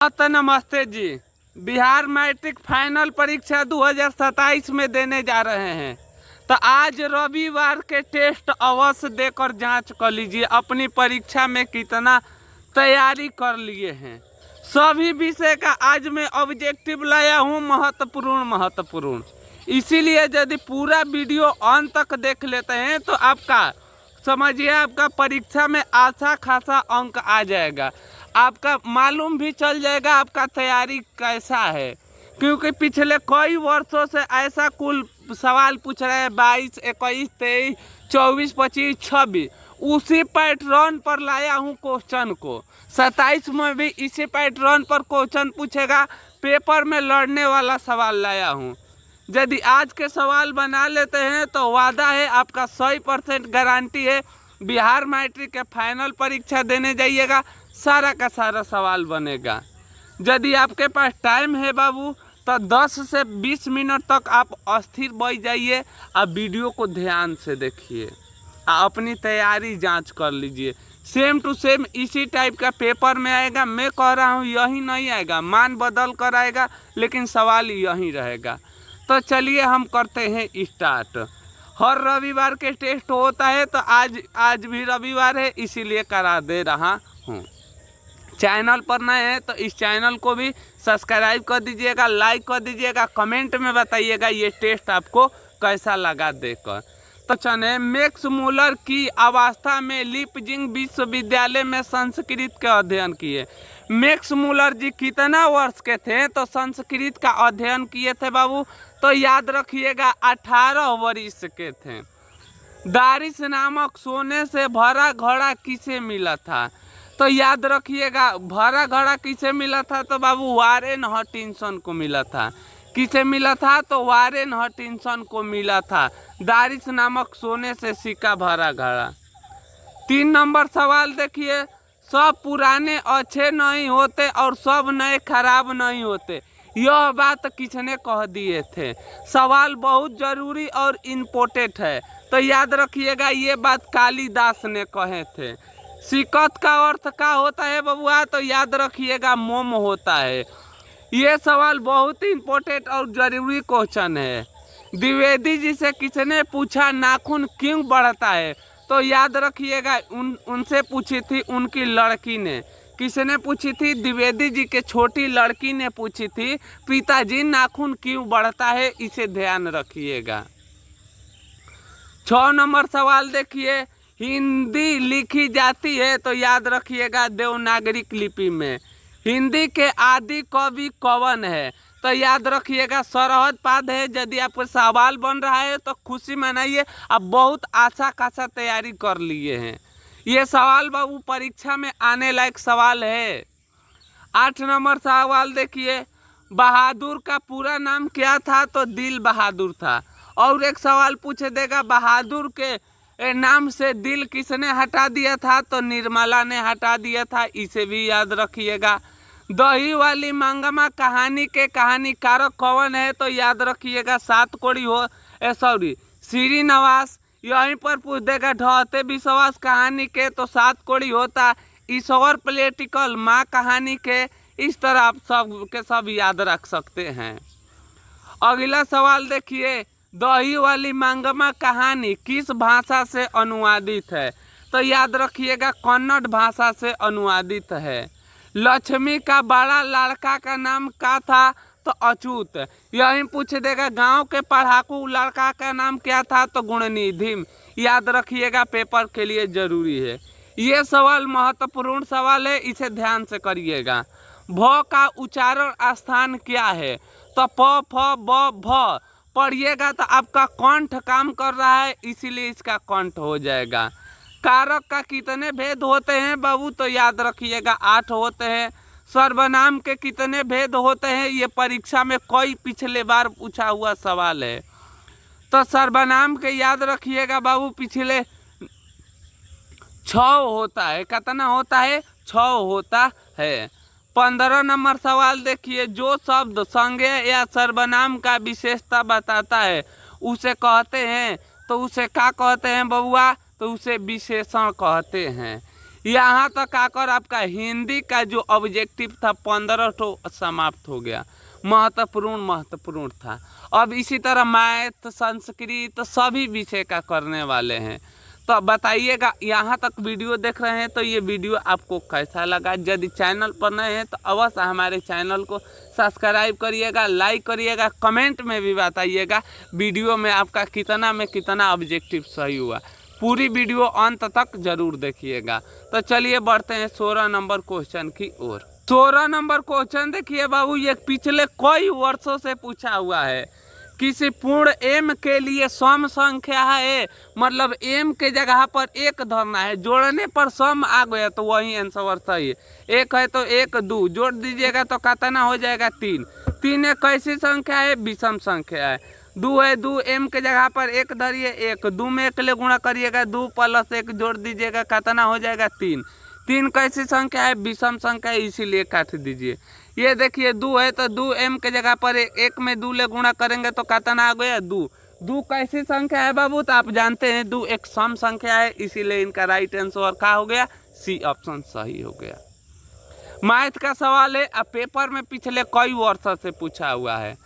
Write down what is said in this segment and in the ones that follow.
तो नमस्ते जी। Bihar matric final परीक्षा 2027 में देने जा रहे हैं, तो आज रविवार के टेस्ट अवश्य देकर जांच कर लीजिए अपनी परीक्षा में कितना तैयारी कर लिए हैं। सभी विषय का आज मैं ऑब्जेक्टिव लाया हूँ, महत्वपूर्ण। इसीलिए यदि पूरा वीडियो अंत तक देख लेते हैं तो आपका समझिए आपका परीक्षा में अच्छा खासा अंक आ जाएगा। आपका मालूम भी चल जाएगा आपका तैयारी कैसा है, क्योंकि पिछले कई वर्षों से ऐसा कुल सवाल पूछ रहे हैं 22, 21, 23, 24, 25, 26 उसी पैटर्न पर लाया हूँ क्वेश्चन को। 27 में भी इसी पैटर्न पर क्वेश्चन पूछेगा, पेपर में लड़ने वाला सवाल लाया हूँ। यदि आज के सवाल बना लेते हैं तो वादा है आपका 100% गारंटी है बिहार मैट्रिक के फाइनल परीक्षा देने जाइएगा, सारा का सारा सवाल बनेगा। यदि आपके पास टाइम है बाबू तो 10 से 20 मिनट तक आप अस्थिर बैठ जाइए, आप वीडियो को ध्यान से देखिए, अपनी तैयारी जांच कर लीजिए। सेम टू सेम इसी टाइप का पेपर में आएगा। मैं कह रहा हूँ यही नहीं आएगा, मान बदल कर आएगा, लेकिन सवाल यही रहेगा। तो चलिए हम करते हैं स्टार्ट। हर रविवार के टेस्ट होता है, तो आज भी रविवार है इसीलिए करा दे रहा हूँ। चैनल पर नए हैं तो इस चैनल को भी सब्सक्राइब कर दीजिएगा, लाइक कर दीजिएगा, कमेंट में बताइएगा ये टेस्ट आपको कैसा लगा देखकर। तो चने मैक्स मूलर की अवस्था में लीपजिंग विश्वविद्यालय में संस्कृत का अध्ययन किए। मैक्स मूलर जी कितना वर्ष के थे तो संस्कृत का अध्ययन किए थे बाबू? तो याद रखिएगा 18 वर्ष के थे। दारिस नामक सोने से भरा घड़ा किसे मिला था? तो याद रखिएगा भरा घड़ा किसे मिला था? तो बाबू वारेन हटिंसन को मिला था। किसे मिला था? तो वारेन हटिंसन को मिला था, दारिस नामक सोने से सिक्का भरा घड़ा। 3 नंबर सवाल देखिए, सब पुराने अच्छे नहीं होते और सब नए खराब नहीं होते, यह बात किसने कह दिए थे? सवाल बहुत जरूरी और इम्पोर्टेंट है, तो याद रखिएगा ये बात कालिदास ने कहे थे। सिकत का अर्थ क्या होता है बबुआ? तो याद रखिएगा मोम होता है। ये सवाल बहुत इम्पोर्टेंट और जरूरी क्वेश्चन है। द्विवेदी जी से किसने पूछा नाखून क्यों बढ़ता है? तो याद रखिएगा उनसे पूछी थी उनकी लड़की ने। किसने पूछी थी? द्विवेदी जी के छोटी लड़की ने पूछी थी, पिताजी नाखून क्यों बढ़ता है, इसे ध्यान रखिएगा। 6 नंबर सवाल देखिए, हिंदी लिखी जाती है तो याद रखिएगा देवनागरी लिपि में। हिंदी के आदि कवि कौन है? तो याद रखिएगा सरहद पाद है। यदि आपको सवाल बन रहा है तो खुशी मनाइए, आप बहुत अच्छा खासा तैयारी कर लिए हैं। ये सवाल बाबू परीक्षा में आने लायक सवाल है। 8 नंबर सवाल देखिए, बहादुर का पूरा नाम क्या था? तो दिल बहादुर था। और एक सवाल पूछे देगा, बहादुर के नाम से दिल किसने हटा दिया था? तो निर्मला ने हटा दिया था, इसे भी याद रखिएगा। दही वाली मंगमा कहानी के कहानीकारक कौन है? तो याद रखिएगा श्रीनिवास। यहीं पर पूछ देगा ढहते विश्वास कहानी के, तो 7 कोड़ी होता। ईश्वर पॉलिटिकल माँ कहानी के। इस तरह आप सब के सब याद रख सकते हैं। अगला सवाल देखिए, दही वाली मंगमा कहानी किस भाषा से अनुवादित है? तो याद रखिएगा कन्नड़ भाषा से अनुवादित है। लक्ष्मी का बड़ा लड़का का नाम क्या था? तो अछूत। यही पूछ देगा गांव के पढ़ाकू लड़का का नाम क्या था? तो गुणनिधि। याद रखिएगा पेपर के लिए जरूरी है। ये सवाल महत्वपूर्ण सवाल है, इसे ध्यान से करिएगा। भ का उच्चारण स्थान क्या है? तो प फ ब भ पढ़िएगा तो आपका कंठ काम कर रहा है, इसीलिए इसका कंठ हो जाएगा। कारक का कितने भेद होते हैं बाबू? तो याद रखिएगा 8 होते हैं। सर्वनाम के कितने भेद होते हैं? ये परीक्षा में कई पिछले बार पूछा हुआ सवाल है। तो सर्वनाम के याद रखिएगा बाबू पिछले 6 होता है। कितना होता है? 6 होता है। 15 नंबर सवाल देखिए, जो शब्द संज्ञा या सर्वनाम का विशेषता बताता है उसे कहते हैं, तो उसे क्या कहते हैं बबुआ? तो उसे विशेषण कहते हैं। यहाँ तक आकर आपका हिंदी का जो ऑब्जेक्टिव था 15 तो समाप्त हो गया। महत्वपूर्ण था। अब इसी तरह मैथ, संस्कृत सभी विषय का करने वाले हैं। तो बताइएगा, यहाँ तक वीडियो देख रहे हैं तो ये वीडियो आपको कैसा लगा। यदि चैनल पर नए हैं तो अवश्य हमारे चैनल को सब्सक्राइब करिएगा, लाइक करिएगा, कमेंट में भी बताइएगा वीडियो में आपका कितना ऑब्जेक्टिव सही हुआ। पूरी वीडियो अंत तक जरूर देखिएगा। तो चलिए बढ़ते हैं 16 नंबर क्वेश्चन की ओर। 16 नंबर क्वेश्चन देखिए बाबू, ये पिछले कई वर्षों से पूछा हुआ है। किसी पूर्ण एम के लिए सम संख्या है, मतलब एम के जगह पर एक धरना है, जोड़ने पर सम आ गया तो वही आंसर सही है। एक है तो एक, दो जोड़ दीजिएगा तो कितना हो जाएगा 3। 3 एक कैसी संख्या है, विषम संख्या है। 2 है, 2 एम के जगह पर एक धरिए, एक 2 में एक ले गुणा करिएगा, 2 + 1 जोड़ दीजिएगा कितना हो जाएगा 3। 3 कैसी संख्या है, विषम संख्या है, इसीलिए काट दीजिए। ये देखिए 2 है तो 2 एम के जगह पर एक में 2 ले गुणा करेंगे तो कितना आ गया 2। 2 कैसी संख्या है बाबू, तो आप जानते हैं 2 एक सम संख्या है, इसीलिए इनका राइट आंसर क्या हो गया, सी ऑप्शन सही हो गया। मैथ का सवाल है, अब पेपर में पिछले कई वर्षों से पूछा हुआ है।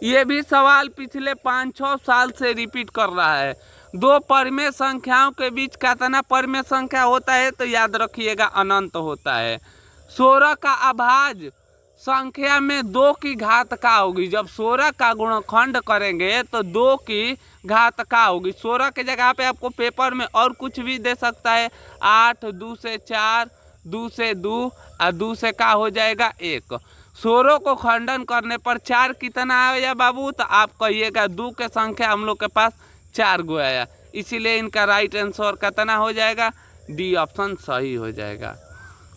ये भी सवाल पिछले 5-6 साल से रिपीट कर रहा है। 2 परिमेय संख्याओं के बीच कितना परिमेय संख्या होता है, तो याद रखिएगा अनंत होता है। 16 का अभाज्य संख्या में 2 की घात का होगी। जब 16 का गुणनखंड करेंगे तो 2 की घात का होगी। 16 के जगह पे आपको पेपर में और कुछ भी दे सकता है, 8, 2 से 4, 2 से 2 और 2 से का हो जाएगा 1। 16 को खंडन करने पर 4 कितना आया बाबू, तो आप कहिएगा 2 के संख्या हम लोग के पास 4 गो आया, इसीलिए इनका राइट आंसर कितना हो जाएगा, डी ऑप्शन सही हो जाएगा।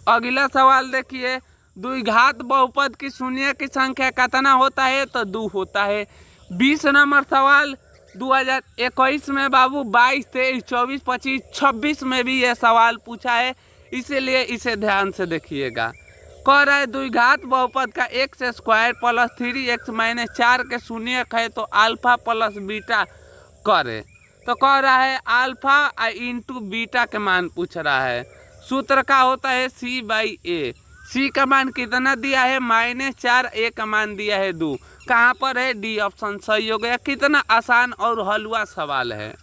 अगला सवाल देखिए, द्विघात बहुपद की शून्य की संख्या कितना होता है, तो 2 होता है। 20 नंबर सवाल 2021 में बाबू 22, 23, 24, 25, 26 में भी यह सवाल पूछा है, इसीलिए इसे ध्यान से देखिएगा। कह रहा है द्विघात बहुपद का x² + 3x - 4 के शून्य है तो अल्फा + बीटा करे। तो कह रहा है अल्फा इंटू बीटा के मान पूछ रहा है। सूत्र का होता है C/A। C का मान कितना दिया है, -4, A का मान दिया है 2। कहाँ पर है, डी ऑप्शन सही हो गया। कितना आसान और हलवा सवाल है।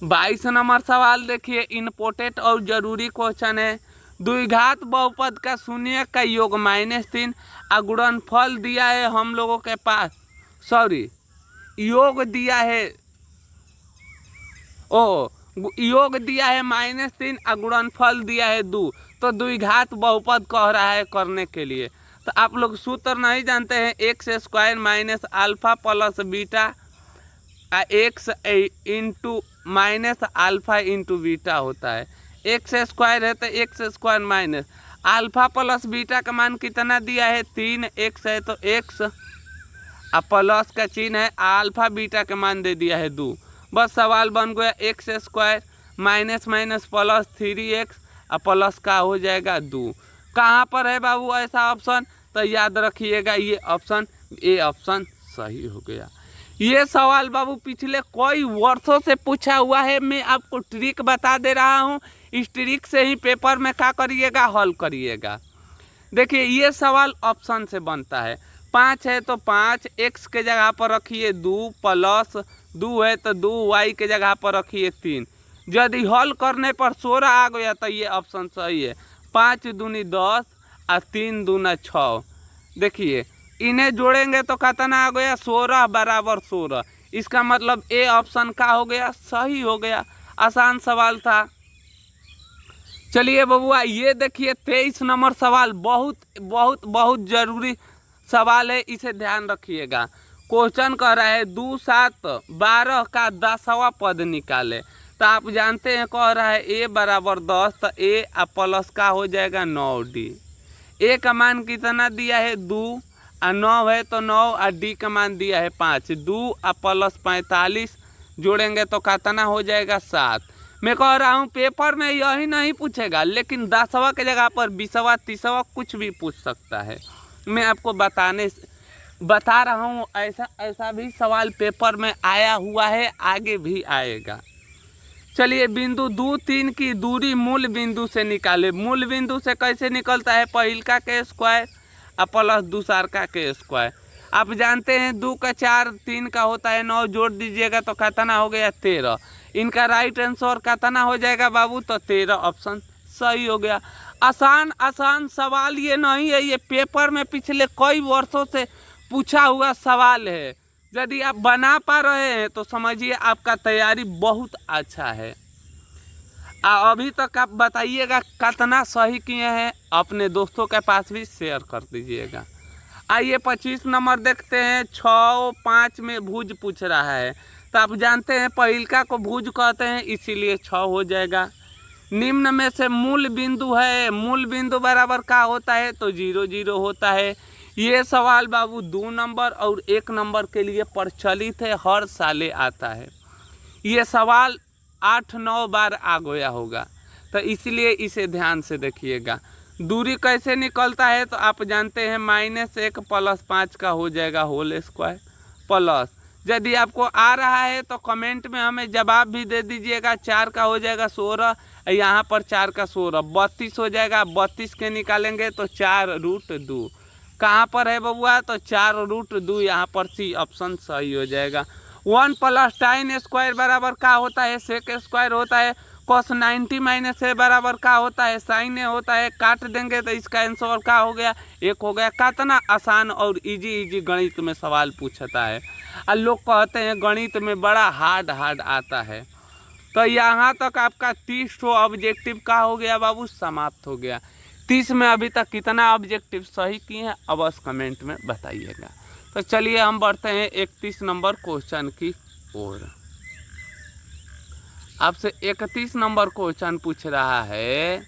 22 नंबर सवाल देखिए, इम्पोर्टेंट और जरूरी क्वेश्चन है। द्विघात बहुपद का शून्य का योग -3 गुणनफल दिया है हम लोगों के पास, योग दिया है, योग दिया है -3 और गुणनफल दिया है 2। तो द्विघात बहुपद कह रहा है करने के लिए, तो आप लोग सूत्र नहीं जानते हैं, x² - alpha + beta x into -alpha into beta होता है। x² है तो x² - अल्फा + बीटा का मान कितना दिया है 3, x है तो x और प्लस का चिन्ह है, अल्फा बीटा का मान दे दिया है 2। बस सवाल बन गया, x² - 3x और प्लस का हो जाएगा 2। कहाँ पर है बाबू ऐसा ऑप्शन, तो याद रखिएगा ये ऑप्शन, ए ऑप्शन सही हो गया। ये सवाल बाबू पिछले कई वर्षों से पूछा हुआ है। मैं आपको ट्रिक बता दे रहा हूँ, इस ट्रिक से ही पेपर में क्या करिएगा, हल करिएगा। देखिए ये सवाल ऑप्शन से बनता है। 5 है तो 5, x के जगह पर रखिए 2 + 2 है तो 2 y के जगह पर रखिए 3। यदि हल करने पर 16 आ गया तो ये ऑप्शन सही है। 5 दूनी 10 और 3 दूना 6। देखिए इन्हें जोड़ेंगे तो कितना आ गया, 16 = 16। इसका मतलब ए ऑप्शन का हो गया, सही हो गया। आसान सवाल था। चलिए बबुआ, ये देखिए 23 नंबर सवाल बहुत बहुत बहुत जरूरी सवाल है, इसे ध्यान रखिएगा। क्वेश्चन कह रहा है 2, 7, 12 का 10वां पद निकाले। तो आप जानते हैं कह रहा है a = 10, तो a और प्लस का हो जाएगा 9d। a का मान कितना दिया है 2 और 9 है तो 9 और d का मान दिया है 5। 2 और प्लस 45 जोड़ेंगे तो कितना हो जाएगा 7। मैं कह रहा हूँ पेपर में यही नहीं पूछेगा, लेकिन 10वां के जगह पर 20वां 30वां कुछ भी पूछ सकता है। मैं आपको बता रहा हूँ, ऐसा भी सवाल पेपर में आया हुआ है, आगे भी आएगा। चलिए बिंदु 2, 3 की दूरी मूल बिंदु से निकाले। मूल बिंदु से कैसे निकलता है? पहिलका के स्क्वायर और प्लस दूसरका के स्क्वायर। आप जानते हैं 2 का 4, 3 का होता है 9, जोड़ दीजिएगा तो कितना हो गया? 13। इनका राइट आंसर कितना हो जाएगा बाबू? तो 13 ऑप्शन सही हो गया। आसान आसान सवाल ये नहीं है, ये पेपर में पिछले कई वर्षों से पूछा हुआ सवाल है। यदि आप बना पा रहे हैं तो समझिए आपका तैयारी बहुत अच्छा है। अभी तक आप बताइएगा कितना सही किए हैं, अपने दोस्तों के पास भी शेयर कर दीजिएगा। आइए 25 नंबर देखते हैं। 6 5 में भुज पूछ रहा है, तो आप जानते हैं पहिलका को भुज कहते हैं, इसीलिए 6 हो जाएगा। निम्न में से मूल बिंदु है, मूल बिंदु बराबर क्या होता है? तो 0 0 होता है। ये सवाल बाबू 2 नंबर और 1 नंबर के लिए प्रचलित है, हर साल आता है। ये सवाल 8-9 बार आ गया होगा, तो इसलिए इसे ध्यान से देखिएगा। दूरी कैसे निकलता है? तो आप जानते हैं -1 + 5 का हो जाएगा होल स्क्वायर प्लस। यदि आपको आ रहा है तो कमेंट में हमें जवाब भी दे दीजिएगा। 4 का हो जाएगा 16, यहाँ पर 4 का 16 32 हो जाएगा। 32 के निकालेंगे तो 4√2 कहाँ पर है बबुआ? तो 4√2 यहाँ पर सी ऑप्शन सही हो जाएगा। 1 + tan स्क्वायर बराबर क्या होता है? सेक स्क्वायर होता है। cos 90 - a बराबर क्या होता है? sin a होता है। काट देंगे तो इसका आंसर क्या हो गया? 1 हो गया। कितना आसान और इजी गणित में सवाल पूछता है। और लोग कहते हैं गणित में बड़ा हार्ड आता है। तो यहाँ तक आपका 30 ऑब्जेक्टिव का हो गया बाबू, समाप्त हो गया। 30 में अभी तक कितना ऑब्जेक्टिव सही किए हैं अवश्य कमेंट में बताइएगा। तो चलिए हम बढ़ते हैं 31 नंबर क्वेश्चन की ओर। आपसे 31 नंबर क्वेश्चन पूछ रहा है,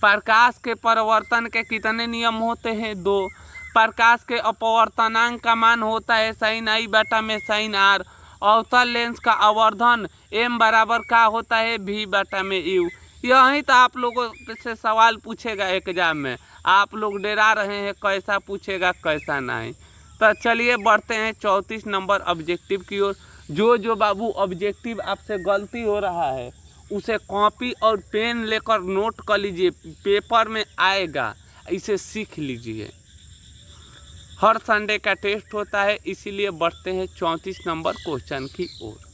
प्रकाश के परावर्तन के कितने नियम होते हैं? 2। प्रकाश के अपवर्तनांक का मान होता है sin i बटा में sin r। अवतल लेंस का आवर्धन m बराबर क्या होता है? v बटा में u। यही तो आप लोगों से सवाल पूछेगा एग्जाम में, आप लोग डरा रहे हैं कैसा पूछेगा कैसा नहीं। तो चलिए बढ़ते हैं 34 नंबर ऑब्जेक्टिव की ओर। जो बाबू ऑब्जेक्टिव आपसे गलती हो रहा है उसे कॉपी और पेन लेकर नोट कर लीजिए, पेपर में आएगा, इसे सीख लीजिए। हर संडे का टेस्ट होता है, इसीलिए बढ़ते हैं 34 नंबर क्वेश्चन की ओर।